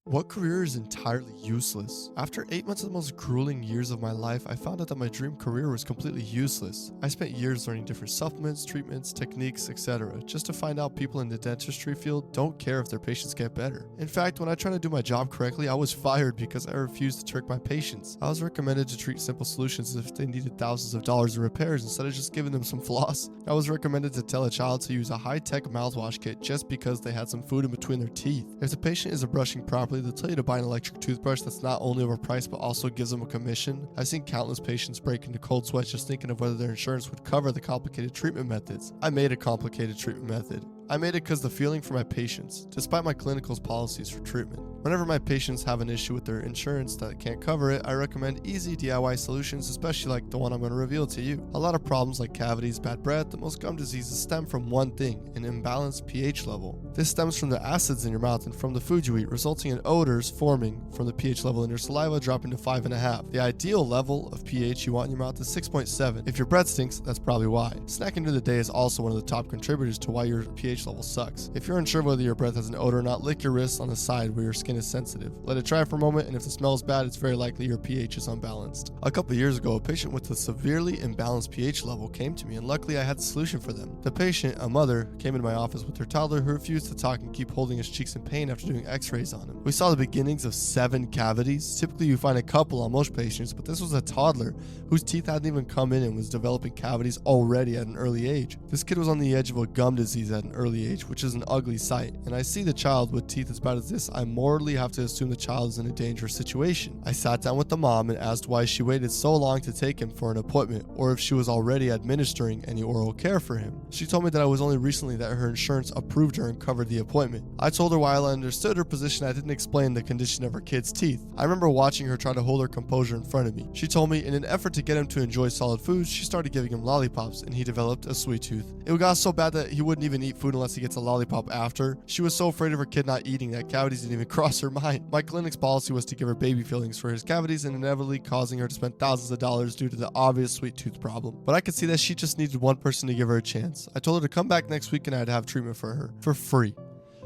What career is entirely useless? After 8 months of the most grueling years of my life, I found out that my dream career was completely useless. I spent years learning different supplements, treatments, techniques, etc., just to find out people in the dentistry field don't care if their patients get better. In fact, when I tried to do my job correctly, I was fired because I refused to trick my patients. I was recommended to treat simple solutions as if they needed thousands of dollars in repairs instead of just giving them some floss. I was recommended to tell a child to use a high-tech mouthwash kit just because they had some food in between their teeth. If the patient isn't brushing properly, they'll tell you to buy an electric toothbrush that's not only overpriced but also gives them a commission. I've seen countless patients break into cold sweats just thinking of whether their insurance would cover the complicated treatment methods. I made a complicated treatment method. I made it because the feeling for my patients, despite my clinical's policies for treatment. Whenever my patients have an issue with their insurance that can't cover it, I recommend easy DIY solutions, especially like the one I'm going to reveal to you. A lot of problems like cavities, bad breath, and most gum diseases stem from one thing, an imbalanced pH level. This stems from the acids in your mouth and from the food you eat, resulting in odors forming from the pH level in your saliva dropping to 5.5. The ideal level of pH you want in your mouth is 6.7. If your breath stinks, that's probably why. Snacking during the day is also one of the top contributors to why your pH level sucks. If you're unsure whether your breath has an odor or not, lick your wrists on the side where your skin is sensitive. Let it dry for a moment, and if the smell is bad, it's very likely your pH is unbalanced. A couple of years ago, a patient with a severely imbalanced pH level came to me, and luckily I had the solution for them. The patient, a mother, came into my office with her toddler who refused to talk and keep holding his cheeks in pain after doing x-rays on him. We saw the beginnings of 7 cavities. Typically you find a couple on most patients, but this was a toddler whose teeth hadn't even come in and was developing cavities already at an early age. This kid was on the edge of a gum disease at an early age, which is an ugly sight, and I see the child with teeth as bad as this, I morally have to assume the child is in a dangerous situation. I sat down with the mom and asked why she waited so long to take him for an appointment, or if she was already administering any oral care for him. She told me that it was only recently that her insurance approved her and covered the appointment. I told her while I understood her position, I didn't explain the condition of her kid's teeth. I remember watching her try to hold her composure in front of me. She told me in an effort to get him to enjoy solid foods, she started giving him lollipops and he developed a sweet tooth. It got so bad that he wouldn't even eat food unless he gets a lollipop after. She was so afraid of her kid not eating that cavities didn't even cross her mind. My clinic's policy was to give her baby fillings for his cavities and inevitably causing her to spend thousands of dollars due to the obvious sweet tooth problem. But I could see that she just needed one person to give her a chance. I told her to come back next week and I'd have treatment for her for free.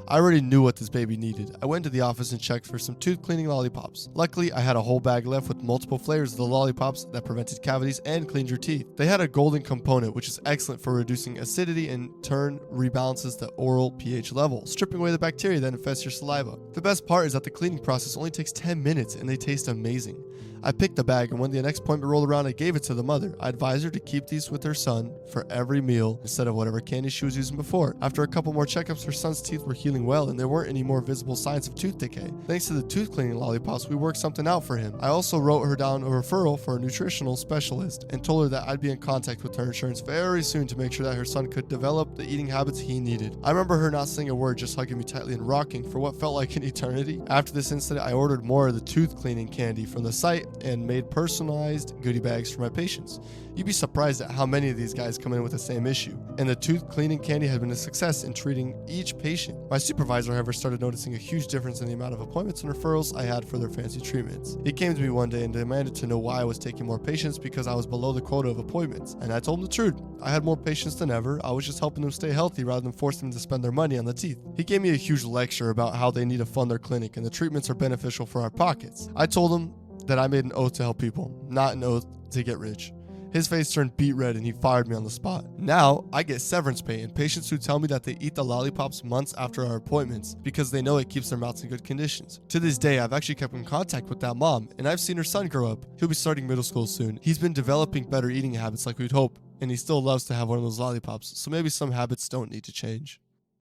I already knew what this baby needed. I went to the office and checked for some tooth cleaning lollipops. Luckily, I had a whole bag left with multiple flavors of the lollipops that prevented cavities and cleaned your teeth. They had a golden component, which is excellent for reducing acidity and in turn rebalances the oral pH level, stripping away the bacteria that infest your saliva. The best part is that the cleaning process only takes 10 minutes and they taste amazing. I picked the bag and when the next appointment rolled around, I gave it to the mother. I advised her to keep these with her son for every meal instead of whatever candy she was using before. After a couple more checkups, her son's teeth were healing well and there weren't any more visible signs of tooth decay. Thanks to the tooth cleaning lollipops, we worked something out for him. I also wrote her down a referral for a nutritional specialist and told her that I'd be in contact with her insurance very soon to make sure that her son could develop the eating habits he needed. I remember her not saying a word, just hugging me tightly and rocking for what felt like an eternity. After this incident, I ordered more of the tooth cleaning candy from the site and made personalized goodie bags for my patients. You'd be surprised at how many of these guys come in with the same issue. And the tooth cleaning candy had been a success in treating each patient. My supervisor, however, started noticing a huge difference in the amount of appointments and referrals I had for their fancy treatments. He came to me one day and demanded to know why I was taking more patients because I was below the quota of appointments. And I told him the truth. I had more patients than ever. I was just helping them stay healthy rather than forcing them to spend their money on the teeth. He gave me a huge lecture about how they need to fund their clinic and the treatments are beneficial for our pockets. I told him that I made an oath to help people, not an oath to get rich. His face turned beet red and he fired me on the spot. Now, I get severance pay and patients who tell me that they eat the lollipops months after our appointments because they know it keeps their mouths in good conditions. To this day, I've actually kept in contact with that mom and I've seen her son grow up. He'll be starting middle school soon. He's been developing better eating habits like we'd hope, and he still loves to have one of those lollipops, so maybe some habits don't need to change.